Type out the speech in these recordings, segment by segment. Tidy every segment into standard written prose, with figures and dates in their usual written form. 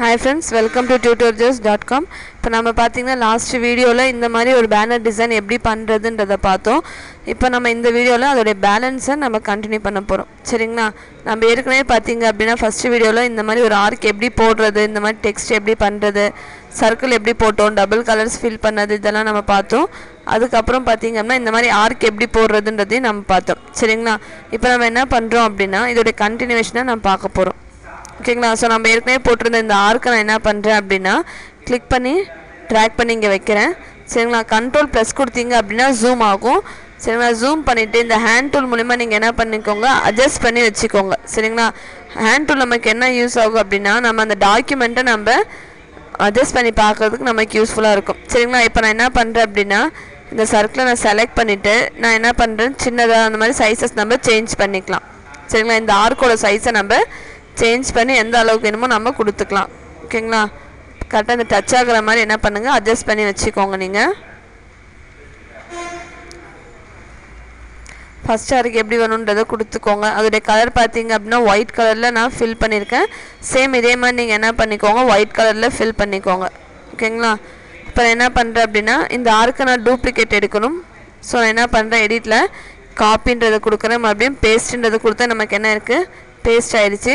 Hi friends, welcome to tutorjus.com. இப்போ நம்ம பாத்தீங்கன்னா லாஸ்ட் வீடியோல இந்த மாதிரி ஒரு பேனர் டிசைன் எப்படி பண்றதுன்றத பார்த்தோம். இப்போ நம்ம இந்த வீடியோல அதோட பேலன்ஸை நம்ம கண்டினியூ பண்ண போறோம். சரிங்களா? நம்ம ஏற்கனவே பாத்தீங்க அப்படினா ஃபர்ஸ்ட் வீடியோல இந்த மாதிரி ஒரு ஆர்க் எப்படி போடுறது, இந்த மாதிரி டெக்ஸ்ட் எப்படி பண்றது, சர்க்கிள் எப்படி போட்டோம், டபுள் கலர்ஸ் ஃபில் பண்ணது இதெல்லாம் நம்ம பார்த்தோம். அதுக்கு அப்புறம் பாத்தீங்க அப்படினா இந்த மாதிரி ஆர்க் எப்படி போடுறதுன்றதையும் நம்ம பார்த்தோம். சரிங்களா? இப்போ நம்ம என்ன பண்றோம் அப்படினா இதோட கண்டினியூவேஷனை நம்ம பார்க்க போறோம். ஓகேங்களா? ஸோ நம்ம ஏற்கனவே போட்டிருந்த இந்த ஆர்க்கை நான் என்ன பண்ணுறேன் அப்படின்னா கிளிக் பண்ணி ட்ராக் பண்ணி இங்கே வைக்கிறேன். சரிங்களா? கண்ட்ரோல் ப்ளஸ் கொடுத்தீங்க அப்படின்னா ஜூம் ஆகும். சரிங்களா? ஜூம் பண்ணிவிட்டு இந்த ஹேண்ட் டூல் மூலிமா நீங்கள் என்ன பண்ணிக்கோங்க, அட்ஜஸ்ட் பண்ணி வச்சுக்கோங்க. சரிங்களா? ஹேண்ட் டூல் நமக்கு என்ன யூஸ் ஆகும் அப்படின்னா நம்ம அந்த டாக்குமெண்ட்டை நம்ம அட்ஜஸ்ட் பண்ணி பார்க்குறதுக்கு நமக்கு யூஸ்ஃபுல்லாக இருக்கும். சரிங்களா? இப்போ நான் என்ன பண்ணுறேன் அப்படின்னா இந்த சர்க்கிளை நான் செலக்ட் பண்ணிவிட்டு நான் என்ன பண்ணுறேன், சின்னதாக அந்த மாதிரி சைஸஸ் நம்ம சேஞ்ச் பண்ணிக்கலாம். சரிங்களா? இந்த ஆர்க்கோட சைஸை நம்ம சேஞ்ச் பண்ணி எந்த அளவுக்கு வேணுமோ நம்ம கொடுத்துக்கலாம். ஓகேங்களா? கரெக்டாக இந்த டச் ஆகிற மாதிரி என்ன பண்ணுங்கள், அட்ஜஸ்ட் பண்ணி வச்சுக்கோங்க. நீங்கள் ஃபஸ்ட் ஆர்க்கு எப்படி வேணுன்றதை கொடுத்துக்கோங்க. அதோடைய கலர் பார்த்தீங்க அப்படின்னா ஒயிட் கலரில் நான் ஃபில் பண்ணியிருக்கேன். சேம் இதே மாதிரி நீங்கள் என்ன பண்ணிக்கோங்க, ஒயிட் கலரில் ஃபில் பண்ணிக்கோங்க. ஓகேங்களா? இப்போ என்ன பண்ணுறேன் அப்படின்னா இந்த ஆர்க்கை நான் டூப்ளிகேட் எடுக்கணும். ஸோ நான் என்ன பண்ணுறேன், எடிட்டில் காப்பின்றதை கொடுக்குறேன், மறுபடியும் பேஸ்ட்டுன்றதை கொடுத்தா நமக்கு என்ன இருக்குது, பேஸ்ட் ஆயிடுச்சு.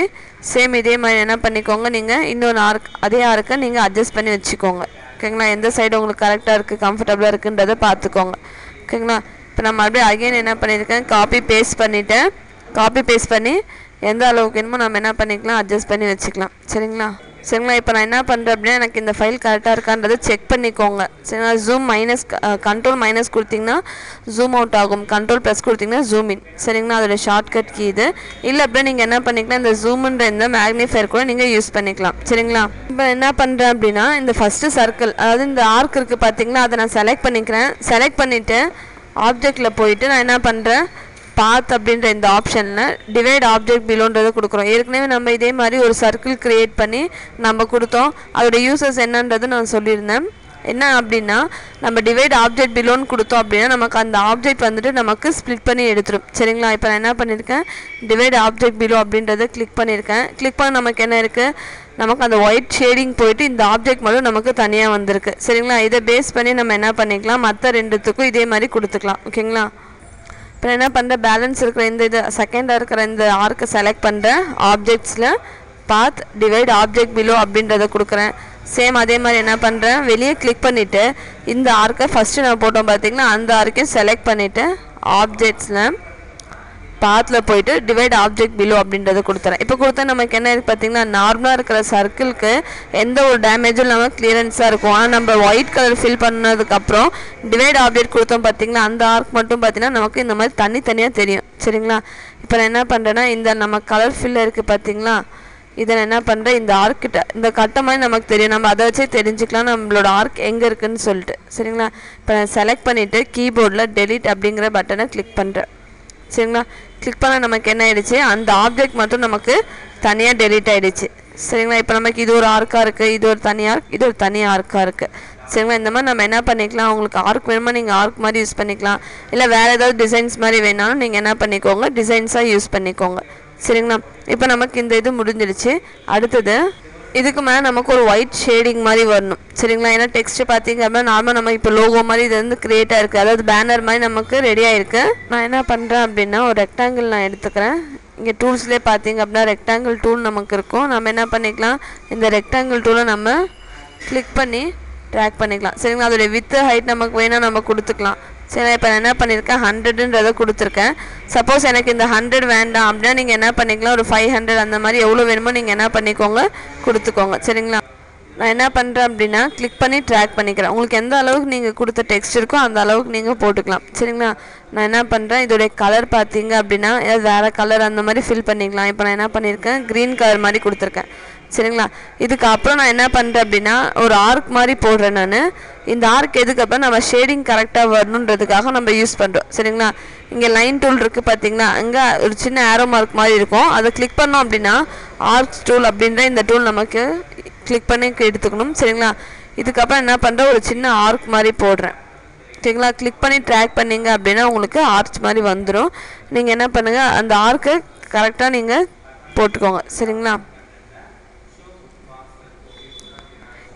சேம் இதே மாதிரி என்ன பண்ணிக்கோங்க, நீங்கள் இன்னொரு ஆர்க் அதே ஆர்க்கை நீங்கள் அட்ஜஸ்ட் பண்ணி வச்சுக்கோங்க. ஓகேங்களா? எந்த சைடு உங்களுக்கு கரெக்டாக இருக்குது, கம்ஃபர்டபுளாக இருக்குன்றதை பார்த்துக்கோங்க. ஓகேங்களா? இப்போ நான் மறுபடியும் அகைன் என்ன பண்ணியிருக்கேன், காப்பி பேஸ்ட் பண்ணிவிட்டேன். காப்பி பேஸ்ட் பண்ணி எந்த அளவுக்கு வேணுமோ நம்ம என்ன பண்ணிக்கலாம், அட்ஜஸ்ட் பண்ணி வச்சுக்கலாம். சரிங்களா? இப்போ நான் என்ன பண்ணுறேன் அப்படின்னா எனக்கு இந்த ஃபைல் கரெக்டாக இருக்கான்றதை செக் பண்ணிக்கோங்க. சரிங்களா? ஜூம் மைனஸ் கண்ட்ரோல் மைனஸ் கொடுத்திங்கன்னா ஜூம் அவுட் ஆகும், கண்ட்ரோல் ப்ளஸ் கொடுத்திங்கன்னா ஜூம் இன். சரிங்களா? அதோட ஷார்ட்கட் கீ இது. இல்லை அப்படின்னா நீங்கள் என்ன பண்ணிக்கலாம், இந்த ஜூம்ன்ற இந்த மேக்னிஃபயர் கூட நீங்கள் யூஸ் பண்ணிக்கலாம். சரிங்களா? இப்போ என்ன பண்ணுறேன் அப்படின்னா இந்த ஃபஸ்ட்டு சர்க்கிள், அதாவது இந்த ஆர்க் இருக்குது பார்த்தீங்களா, அதை நான் செலக்ட் பண்ணிக்கிறேன். செலக்ட் பண்ணிவிட்டு ஆப்ஜெக்டில் போயிட்டு நான் என்ன பண்ணுறேன், பாத் அப்படின்ற இந்த ஆப்ஷனில் டிவைட் ஆப்ஜெக்ட் பிலோன்றதை கொடுக்குறோம். ஏற்கனவே நம்ம இதே மாதிரி ஒரு சர்க்கிள் க்ரியேட் பண்ணி நம்ம கொடுத்தோம். அதோட யூசஸ் என்னன்றது நான் சொல்லியிருந்தேன். என்ன அப்படின்னா நம்ம டிவைட் ஆப்ஜெக்ட் பிலோன்னு கொடுத்தோம் அப்படின்னா நமக்கு அந்த ஆப்ஜெக்ட் வந்துட்டு நமக்கு ஸ்ப்ளிட் பண்ணி எடுத்துரும். சரிங்களா? இப்போ நான் என்ன பண்ணியிருக்கேன், டிவைட் ஆப்ஜெக்ட் பிலோ அப்படின்றத கிளிக் பண்ணியிருக்கேன். கிளிக் பண்ண நமக்கு என்ன இருக்குது, நமக்கு அந்த ஒயிட் ஷேடிங் போயிட்டு இந்த ஆப்ஜெக்ட் மட்டும் நமக்கு தனியாக வந்திருக்கு. சரிங்களா? இதை பேஸ் பண்ணி நம்ம என்ன பண்ணிக்கலாம், மற்ற ரெண்டுத்துக்கும் இதே மாதிரி கொடுத்துக்கலாம். ஓகேங்களா? இப்போ என்ன பண்ணுறேன், பேலன்ஸ் இருக்கிற இந்த இது செகண்டாக இருக்கிற இந்த ஆர்க்கை செலக்ட் பண்ணுறேன். ஆப்ஜெக்ட்ஸில் பாத் டிவைட் ஆப்ஜெக்ட் பிலோ அப்படின்றத கொடுக்குறேன். சேம் அதே மாதிரி என்ன பண்ணுறேன், வெளியே கிளிக் பண்ணிவிட்டு இந்த ஆர்க்கை ஃபஸ்ட்டு நான் போட்டோம் பார்த்தீங்கன்னா அந்த ஆர்க்கையும் செலக்ட் பண்ணிவிட்டு ஆப்ஜெக்ட்ஸில் பாத்தில் போயிட்டு டிவைட் ஆப்ஜெக்ட் பிலோ அப்படின்றத கொடுத்துறேன். இப்போ கொடுத்தா நமக்கு என்ன இருக்குது பார்த்தீங்கன்னா நார்மலாக இருக்கிற சர்க்கிளுக்கு எந்த ஒரு டேமேஜும் இல்லாமல் கிளியரன்ஸாக இருக்கும். ஆனால் நம்ம ஒயிட் கலர் ஃபில் பண்ணதுக்கப்புறம் டிவைட் ஆப்ஜெக்ட் கொடுத்தோம் பார்த்தீங்களா, அந்த ஆர்க் மட்டும் பார்த்தீங்கன்னா நமக்கு இந்த மாதிரி தனித்தனியாக தெரியும். சரிங்களா? இப்போ நான் என்ன பண்ணுறேன்னா இந்த நம்ம கலர் ஃபில் இருக்குது பார்த்தீங்களா, இதை நான் என்ன பண்ணுறேன், இந்த ஆர்க்கிட்ட இந்த கட்ட மாதிரி நமக்கு தெரியும், நம்ம அதை வச்சே தெரிஞ்சுக்கலாம் நம்மளோட ஆர்க் எங்கே இருக்குதுன்னு சொல்லிட்டு. சரிங்களா? இப்போ நான் செலக்ட் பண்ணிவிட்டு கீபோர்டில் டெலிட் அப்படிங்கிற பட்டனை கிளிக் பண்ணுறேன். சரிங்களா? கிளிக் பண்ண நமக்கு என்ன ஆயிடுச்சு, அந்த ஆப்ஜெக்ட் மட்டும் நமக்கு தனியாக டெலிட் ஆகிடுச்சு. சரிங்களா? இப்போ நமக்கு இது ஒரு ஆர்க்காக இருக்குது, இது ஒரு தனி ஆர்க், இது ஒரு தனி ஆர்க்காக இருக்குது. சரிங்களா? இந்த மாதிரி நம்ம என்ன பண்ணிக்கலாம், உங்களுக்கு ஆர்க் வேணுமா நீங்கள் ஆர்க் மாதிரி யூஸ் பண்ணிக்கலாம், இல்லை வேறு ஏதாவது டிசைன்ஸ் மாதிரி வேணாலும் நீங்கள் என்ன பண்ணிக்கோங்க, டிசைன்ஸாக யூஸ் பண்ணிக்கோங்க. சரிங்களா? இப்போ நமக்கு இந்த இது முடிஞ்சிடுச்சு. அடுத்தது இதுக்கு மேலே நமக்கு ஒரு ஒயிட் ஷேடிங் மாதிரி வரணும். சரிங்களா? ஏன்னா டெக்ஸ்ட்டு பார்த்தீங்க அப்படின்னா நார்மலாக நம்ம இப்போ லோகோ மாதிரி இது வந்து க்ரியேட் ஆகிருக்கு, அதாவது பேனர் மாதிரி நமக்கு ரெடி ஆகிருக்கு. நான் என்ன பண்ணுறேன் அப்படின்னா ஒரு ரெக்டாங்கிள் நான் எடுத்துக்கிறேன். இங்கே டூல்ஸ்லேயே பார்த்தீங்க அப்படின்னா ரெக்டாங்கிள் டூல் நமக்கு இருக்கும். நம்ம என்ன பண்ணிக்கலாம், இந்த ரெக்டாங்கிள் டூலை நம்ம கிளிக் பண்ணி ட்ராக் பண்ணிக்கலாம். சரிங்களா? அதோடைய வித்து ஹைட் நமக்கு வேணால் நம்ம கொடுத்துக்கலாம். சரி, இப்போ நான் என்ன பண்ணியிருக்கேன், 100ன்றதை கொடுத்துருக்கேன். சப்போஸ் எனக்கு இந்த 100 வேண்டாம் அப்படின்னா நீங்கள் என்ன பண்ணிக்கலாம், ஒரு 500 அந்த மாதிரி எவ்வளோ வேணுமோ நீங்கள் என்ன பண்ணிக்கோங்க, கொடுத்துக்கோங்க. சரிங்களா? நான் என்ன பண்ணுறேன் அப்படின்னா கிளிக் பண்ணி ட்ராக் பண்ணிக்கிறேன். உங்களுக்கு எந்த அளவுக்கு நீங்கள் கொடுத்த டெக்ஸ்ட் இருக்கோ அந்த அளவுக்கு நீங்கள் போட்டுக்கலாம். சரிங்களா? நான் என்ன பண்ணுறேன், இதோடைய கலர் பார்த்தீங்க அப்படின்னா ஏதாவது வேறு கலர் அந்த மாதிரி ஃபில் பண்ணிக்கலாம். இப்போ நான் என்ன பண்ணியிருக்கேன், க்ரீன் கலர் மாதிரி கொடுத்துருக்கேன். சரிங்களா? இதுக்கப்புறம் நான் என்ன பண்ணுறேன் அப்படின்னா ஒரு ஆர்க் மாதிரி போடுறேன். நான் இந்த ஆர்க் எதுக்கப்புறம் நம்ம ஷேடிங் கரெக்டாக வரணுன்றதுக்காக நம்ம யூஸ் பண்ணுறோம். சரிங்களா? இங்கே லைன் டூல் இருக்குது பார்த்தீங்களா, அங்கே ஒரு சின்ன ஆரோ மார்க் மாதிரி இருக்கும், அதை கிளிக் பண்ணோம் அப்படின்னா ஆர்க் டூல் அப்படின்ற இந்த டூல் நமக்கு கிளிக் பண்ணி எடுத்துக்கணும். சரிங்களா? இதுக்கப்புறம் என்ன பண்ணுறேன், ஒரு சின்ன ஆர்க் மாதிரி போடுறேன். சரிங்களா? கிளிக் பண்ணி ட்ராக் பண்ணிங்க அப்படின்னா உங்களுக்கு ஆர்ச் மாதிரி வந்துடும். நீங்கள் என்ன பண்ணுங்கள், அந்த ஆர்க்கை கரெக்டாக நீங்கள் போட்டுக்கோங்க. சரிங்களா?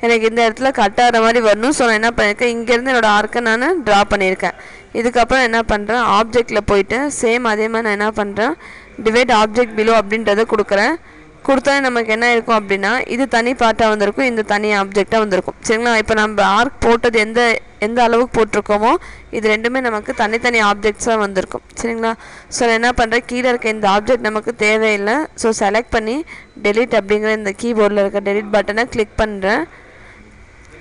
எனக்கு இந்த இடத்துல கட் ஆகிற மாதிரி வரணும். ஸோ நான் என்ன பண்ணியிருக்கேன், இங்கேருந்து என்னோடய ஆர்க்கை நான் ட்ரா பண்ணியிருக்கேன். இதுக்கப்புறம் என்ன பண்ணுறேன், ஆப்ஜெக்டில் போயிட்டு சேம் அதே மாதிரி நான் என்ன பண்ணுறேன், டிவைட் ஆப்ஜெக்ட் பிலோ அப்படின்றத கொடுக்குறேன். கொடுத்தோன்னே நமக்கு என்ன இருக்கும் அப்படின்னா, இது தனி பார்ட்டாக வந்திருக்கும், இந்த தனி ஆப்ஜெக்டாக வந்திருக்கும். சரிங்களா? இப்போ நம்ம ஆர்க் போட்டது எந்த அளவுக்கு போட்டிருக்கோமோ இது ரெண்டுமே நமக்கு தனித்தனி ஆப்ஜெக்ட்ஸாக வந்திருக்கும். சரிங்களா? ஸோ நான் என்ன பண்ணுறேன், கீழே இருக்க இந்த ஆப்ஜெக்ட் நமக்கு தேவையில்லை. ஸோ செலக்ட் பண்ணி டெலீட் அப்படிங்கிற இந்த கீபோர்டில் இருக்க டெலீட் பட்டனை கிளிக் பண்ணுறேன்.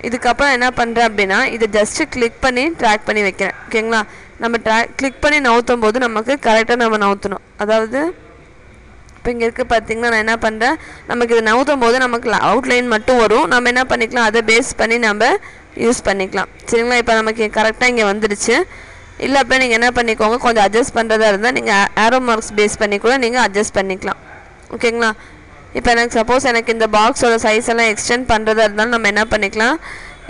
இதுக்கப்புறம் என்ன பண்ணுறேன் அப்படின்னா, இதை ஜஸ்ட்டு கிளிக் பண்ணி ட்ராக் பண்ணி வைக்கிறேன். ஓகேங்களா? நம்ம கிளிக் பண்ணி நவுத்தும் போது நமக்கு கரெக்டாக நம்ம நவுத்தணும். அதாவது இப்போ இங்கே இருக்குது பார்த்திங்கன்னா, நான் என்ன பண்ணுறேன், நமக்கு இது நவுத்தும் போது நமக்கு அவுட்லைன் மட்டும் வரும். நம்ம என்ன பண்ணிக்கலாம், அதை பேஸ் பண்ணி நம்ம யூஸ் பண்ணிக்கலாம். சரிங்களா? இப்போ நமக்கு கரெக்டாக இங்கே வந்துடுச்சு. இல்லை அப்படியே நீங்கள் என்ன பண்ணிக்கோங்க, கொஞ்சம் அட்ஜஸ்ட் பண்ணுறதா இருந்தால் நீங்கள் ஆரோ மார்க்ஸ் பேஸ் பண்ணி கூட நீங்கள் அட்ஜஸ்ட் பண்ணிக்கலாம். ஓகேங்களா? இப்போ எனக்கு சப்போஸ் எனக்கு இந்த பாக்ஸோட சைஸ் எல்லாம் எக்ஸ்டெண்ட் பண்ணுறதா இருந்தாலும் நம்ம என்ன பண்ணிக்கலாம்,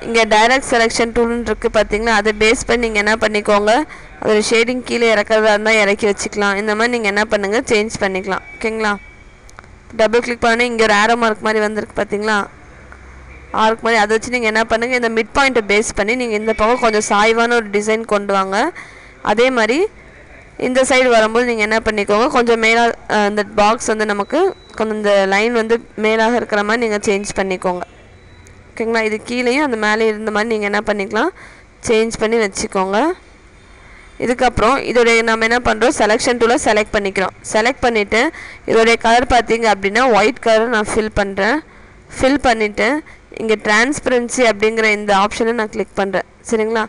இங்கே டைரக்ட் செலெக்ஷன் டூல்னு இருக்குது பார்த்திங்களா, அதை பேஸ் பண்ணி நீங்கள் என்ன பண்ணிக்கோங்க, அதோட ஷேடிங் கீழே இறக்கிறதா இருந்தால் இறக்கி வச்சுக்கலாம். இந்த மாதிரி நீங்கள் என்ன பண்ணுங்கள், சேஞ்ச் பண்ணிக்கலாம். ஓகேங்களா? டபுள் கிளிக் பண்ணி இங்கே ஒரு ஆரோ மார்க் மாதிரி வந்திருக்கு பார்த்திங்களா, ஆர்க் மாதிரி, அதை வச்சு நீங்கள் என்ன பண்ணுங்கள், இந்த மிட் பாயிண்ட்டை பேஸ் பண்ணி நீங்கள் இந்த பக்கம் கொஞ்சம் சாய்வான ஒரு டிசைன் கொண்டு வாங்க. அதே மாதிரி இந்த சைடு வரும்போது நீங்கள் என்ன பண்ணிக்கோங்க, கொஞ்சம் மேலாக இந்த பாக்ஸ் வந்து நமக்கு கொஞ்சம் இந்த லைன் வந்து மேலாக இருக்கிற மாதிரி நீங்கள் சேஞ்ச் பண்ணிக்கோங்க. ஓகேங்களா? இது கீழேயும் அந்த மேலே இருந்த மாதிரி நீங்கள் என்ன பண்ணிக்கலாம், சேஞ்ச் பண்ணி வச்சுக்கோங்க. இதுக்கப்புறம் இதோடைய நம்ம என்ன பண்ணுறோம், செலெக்ஷன் டூலில் செலக்ட் பண்ணிக்கிறோம். செலக்ட் பண்ணிவிட்டு இதோடைய கலர் பார்த்திங்க அப்படின்னா ஒயிட் கலர் நான் ஃபில் பண்ணுறேன். ஃபில் பண்ணிவிட்டு இங்கே டிரான்ஸ்பரன்சி அப்படிங்கிற இந்த ஆப்ஷனை நான் கிளிக் பண்ணுறேன். சரிங்களா?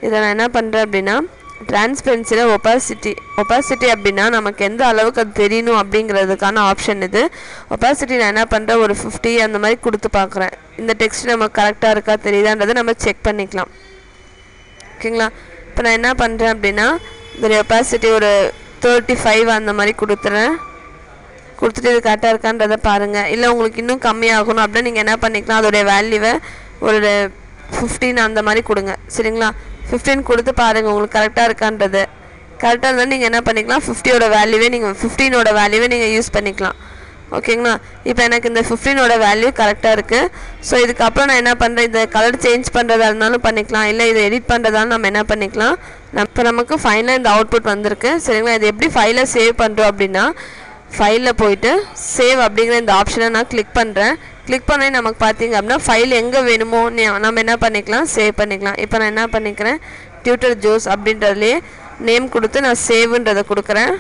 இதை நான் என்ன பண்ணுறேன் அப்படின்னா, டிரான்ஸ்பரன்சியில் ஒப்பாசிட்டி அப்படின்னா நமக்கு எந்த அளவுக்கு அது தெரியணும் அப்படிங்கிறதுக்கான ஆப்ஷன் இது. ஒப்பாசிட்டி நான் என்ன பண்ணுறேன், ஒரு 50 அந்த மாதிரி கொடுத்து பார்க்குறேன். இந்த டெக்ஸ்ட் நமக்கு கரெக்டாக இருக்கா தெரியுதான்றதை நம்ம செக் பண்ணிக்கலாம். ஓகேங்களா? இப்போ நான் என்ன பண்ணுறேன் அப்படின்னா, இதோடைய ஒப்பாசிட்டி ஒரு 35 அந்த மாதிரி கொடுத்துறேன். கொடுத்துட்டு இது கரெக்டாக இருக்கான்றதை பாருங்கள். இல்லை உங்களுக்கு இன்னும் கம்மியாகணும் அப்படின்னா நீங்கள் என்ன பண்ணிக்கலாம், அதோடைய வேல்யூவை ஒரு 15 அந்த மாதிரி கொடுங்க. சரிங்களா? 15 கொடுத்து பாருங்கள் உங்களுக்கு கரெக்டாக இருக்கான்றது. கரெக்டாக இருந்தால் நீங்கள் என்ன பண்ணிக்கலாம், 50யோட வேல்யூவே நீங்கள் 15ஓட வேல்யூவே நீங்கள் யூஸ் பண்ணிக்கலாம். ஓகேங்களா? இப்போ எனக்கு இந்த 15ஓட வேல்யூ கரெக்டாக இருக்குது. ஸோ இதுக்கப்புறம் நான் என்ன பண்ணுறேன், இந்த கலர் சேஞ்ச் பண்ணுறதா இருந்தாலும் பண்ணிக்கலாம், இல்லை இதை எடிட் பண்ணுறதாலும் நம்ம என்ன பண்ணிக்கலாம். இப்போ நமக்கு ஃபைனலாக இந்த அவுட்புட் வந்திருக்கு. சரிங்களா? இது எப்படி ஃபைலை சேவ் பண்ணுறோம் அப்படின்னா, ஃபைலில் போயிட்டு சேவ் அப்படிங்கிற இந்த ஆப்ஷனை நான் கிளிக் பண்ணுறேன். கிளிக் பண்ணி நமக்கு பார்த்திங்க அப்படின்னா ஃபைல் எங்கே வேணுமோ நம்ம என்ன பண்ணிக்கலாம், சேவ் பண்ணிக்கலாம். இப்போ நான் என்ன பண்ணிக்கிறேன், டியூட்டர் ஜோஸ் அப்படின்றதுலேயே நேம் கொடுத்து நான் சேவ்ன்றதை கொடுக்குறேன்.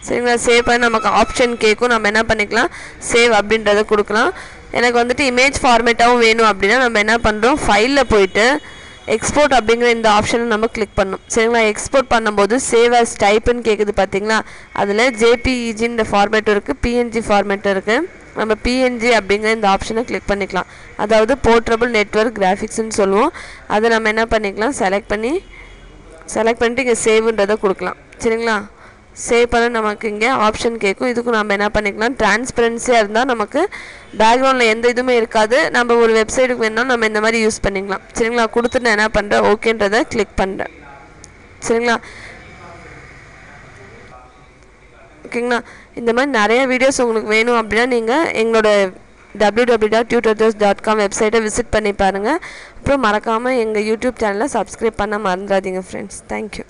சரிங்களா? சேவ் பண்ணி நமக்கு ஆப்ஷன் கேட்கும், நம்ம என்ன பண்ணிக்கலாம், சேவ் அப்படின்றத கொடுக்கலாம். எனக்கு வந்துட்டு இமேஜ் ஃபார்மேட்டாகவும் வேணும் அப்படின்னா நம்ம என்ன பண்ணுறோம், ஃபைலில் போயிட்டு எக்ஸ்போர்ட் அப்படிங்கிற இந்த ஆப்ஷனை நம்ம கிளிக் பண்ணணும். சரிங்களா? எக்ஸ்போர்ட் பண்ணும்போது சேவ் ஆஸ் டைப்புன்னு கேட்குது பார்த்திங்களா, அதில் ஜேபிஇஜின்ற ஃபார்மேட்டும் இருக்குது, பிஎன்ஜி ஃபார்மேட்டும் இருக்குது. நம்ம பிஎன்ஜி அப்படிங்கிற இந்த ஆப்ஷனை கிளிக் பண்ணிக்கலாம். அதாவது போர்ட்டபிள் நெட்வொர்க் கிராஃபிக்ஸ்ன்னு சொல்லுவோம். அதை நம்ம என்ன பண்ணிக்கலாம், செலக்ட் பண்ணிவிட்டு இங்கே சேவ்ன்றதை கொடுக்கலாம். சரிங்களா? சேவ் பண்ண நமக்கு இங்கே ஆப்ஷன் கேட்கும். இதுக்கும் நம்ம என்ன பண்ணிக்கலாம், டிரான்ஸ்பரன்சியாக இருந்தால் நமக்கு பேக்ரவுண்டில் எந்த இதுவுமே இருக்காது. நம்ம ஒரு வெப்சைட்டுக்கு வேணாலும் நம்ம இந்த மாதிரி யூஸ் பண்ணிக்கலாம். சரிங்களா? கொடுத்துட்டு நான் என்ன பண்ணுறேன், ஓகேன்றதை கிளிக் பண்ணுறேன். சரிங்களா? ஓகேங்களா? இந்த மாதிரி நிறைய வீடியோஸ் உங்களுக்கு வேணும் அப்படின்னா நீங்கள் எங்களோட www.tutorjos.com வெப்சைட்டை விசிட் பண்ணி பாருங்கள். அப்புறம் மறக்காமல் எங்கள் யூடியூப் சேனலை சப்ஸ்கிரைப் பண்ண மறந்துடாதீங்க ஃப்ரெண்ட்ஸ். தேங்க்யூ.